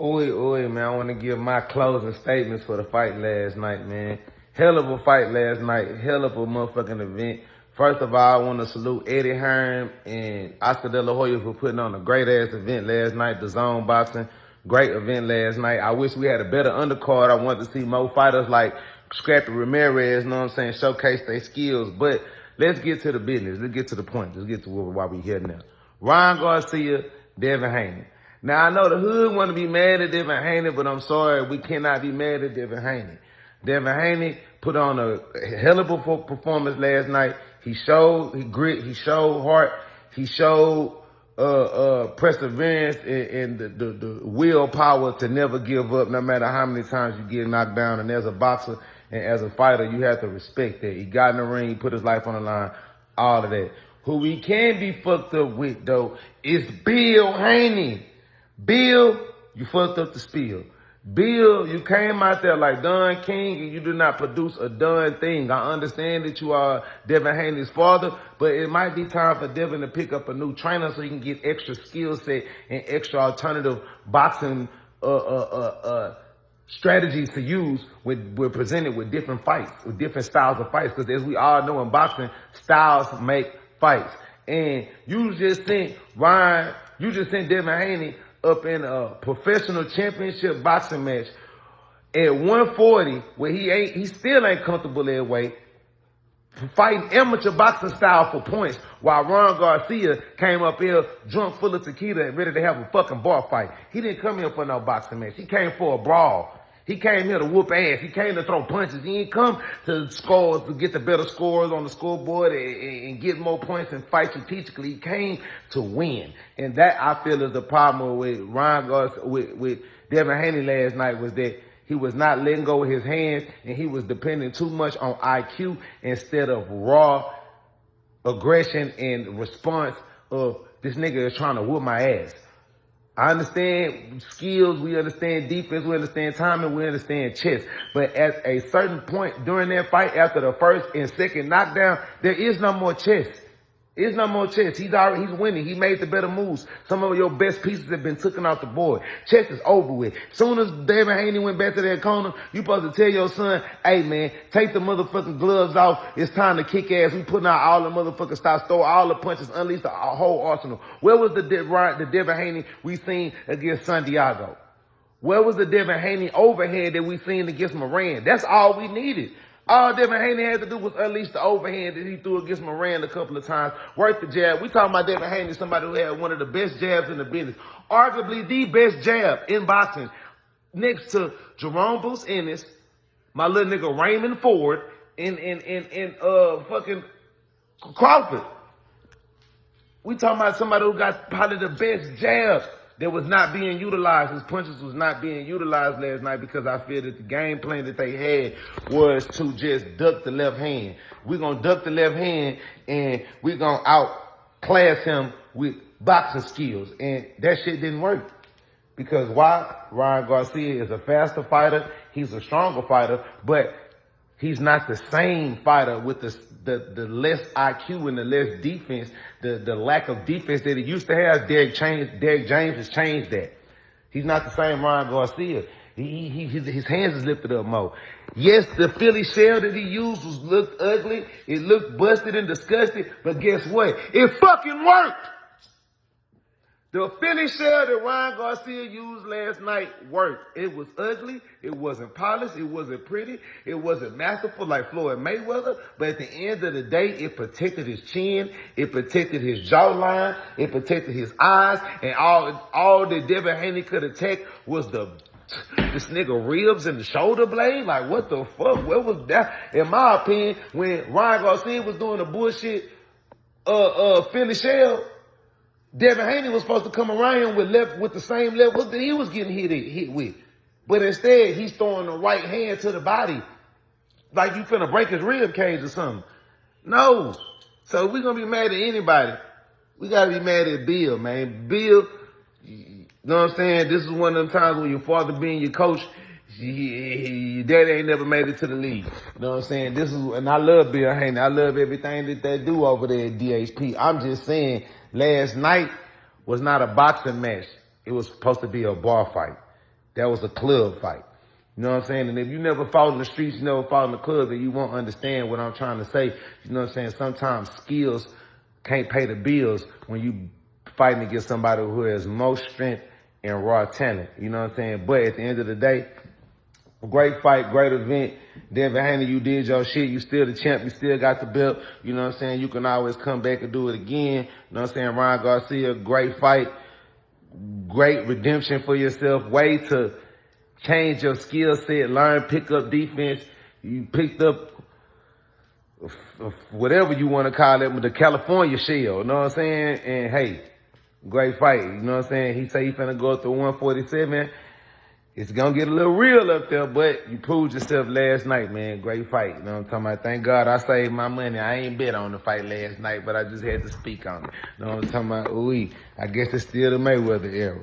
Oi, man, I want to give my closing statements for the fight last night, man. Hell of a fight last night. Hell of a motherfucking event. First of all, I want to salute Eddie Hearn and Oscar De La Hoya for putting on a great-ass event last night, the Zone Boxing. Great event last night. I wish we had a better undercard. I wanted to see more fighters like Scrappy Ramirez, you know what I'm saying, showcase their skills. But let's get to the business. Let's get to the point. Let's get to why we here now. Ryan Garcia, Devin Haney. Now, I know the hood want to be mad at Devin Haney, but I'm sorry, we cannot be mad at Devin Haney. Devin Haney put on a hell of a performance last night. He showed grit, he showed heart, he showed perseverance and the willpower to never give up no matter how many times you get knocked down. And as a boxer and as a fighter, you have to respect that. He got in the ring, he put his life on the line, all of that. Who we can be fucked up with, though, is Bill Haney. Bill, you fucked up the spiel. Bill, you came out there like Don King and you did not produce a darn thing. I understand that you are Devin Haney's father, but it might be time for Devin to pick up a new trainer so he can get extra skill set and extra alternative boxing strategies to use when we're presented with different fights, with different styles of fights. Because as we all know in boxing, styles make fights. And you just sent Devin Haney up in a professional championship boxing match at 140 where he still ain't comfortable that way, fighting amateur boxing style for points while Ron Garcia came up here drunk full of tequila and ready to have a fucking bar fight. He didn't come here for no boxing match. He came for a brawl. He came here to whoop ass. He came to throw punches. He didn't come to score, to get the better scores on the scoreboard and get more points and fight strategically. He came to win. And that, I feel, is the problem with Ryan Garcia, with Devin Haney last night, was that he was not letting go of his hands and he was depending too much on IQ instead of raw aggression and response of this nigga is trying to whoop my ass. I understand skills, we understand defense, we understand timing, we understand chess. But at a certain point during that fight, after the first and second knockdown, there is no more chess. There's no more chess. He's winning. He made the better moves. Some of your best pieces have been taken off the board. Chess is over with. Soon as Devin Haney went back to that corner, you supposed to tell your son, hey man, take the motherfucking gloves off. It's time to kick ass. We putting out all the motherfucking stops, throw all the punches, unleash the whole arsenal. Where was the Devin Haney we seen against Santiago? Where was the Devin Haney overhead that we seen against Moran? That's all we needed. All Devin Haney had to do was unleash the overhand that he threw against Moran a couple of times. Work the jab. We talking about Devin Haney, somebody who had one of the best jabs in the business. Arguably the best jab in boxing. Next to Jerome Bruce Ennis, my little nigga Raymond Ford, and fucking Crawford. We talking about somebody who got probably the best jab that was not being utilized. His punches was not being utilized last night because I feel that the game plan that they had was to just duck the left hand. We're going to duck the left hand and we're going to outclass him with boxing skills. And that shit didn't work. Because why? Ryan Garcia is a faster fighter. He's a stronger fighter, but he's not the same fighter with the less IQ and the less defense, the lack of defense that he used to have. Derek James has changed that. He's not the same Ryan Garcia. His hands is lifted up more. Yes, the Philly shell that he used looked ugly. It looked busted and disgusted. But guess what? It fucking worked. The Philly shell that Ryan Garcia used last night worked. It was ugly. It wasn't polished. It wasn't pretty. It wasn't masterful like Floyd Mayweather. But at the end of the day, it protected his chin. It protected his jawline. It protected his eyes. And all that Devin Haney could attack was this nigga ribs and the shoulder blade. Like, what the fuck? Where was that? In my opinion, when Ryan Garcia was doing the bullshit, Philly shell, Devin Haney was supposed to come around with the same level that he was getting hit with. But instead, he's throwing the right hand to the body like you finna break his rib cage or something. No. So if we're going to be mad at anybody, we got to be mad at Bill, man. Bill, you know what I'm saying? This is one of them times when your father being your coach, your daddy ain't never made it to the league. You know what I'm saying? And I love Bill Haney. I love everything that they do over there at DHP. I'm just saying, last night was not a boxing match. It was supposed to be a bar fight. That was a club fight. You know what I'm saying? And if you never fought in the streets, you never fought in the club, then you won't understand what I'm trying to say. You know what I'm saying? Sometimes skills can't pay the bills when you fighting against somebody who has most strength and raw talent. You know what I'm saying? But at the end of the day, great fight, great event. Devin Haney, you did your shit. You still the champ. You still got the belt. You know what I'm saying? You can always come back and do it again. You know what I'm saying? Ryan Garcia, great fight. Great redemption for yourself. Way to change your skill set, learn, pick up defense. You picked up whatever you want to call it, the California shell. You know what I'm saying? And hey, great fight. You know what I'm saying? He say he finna go through 147. It's gonna get a little real up there, but you proved yourself last night, man. Great fight. You know what I'm talking about? Thank God I saved my money. I ain't bet on the fight last night, but I just had to speak on it. You know what I'm talking about? Ooh, I guess it's still the Mayweather era.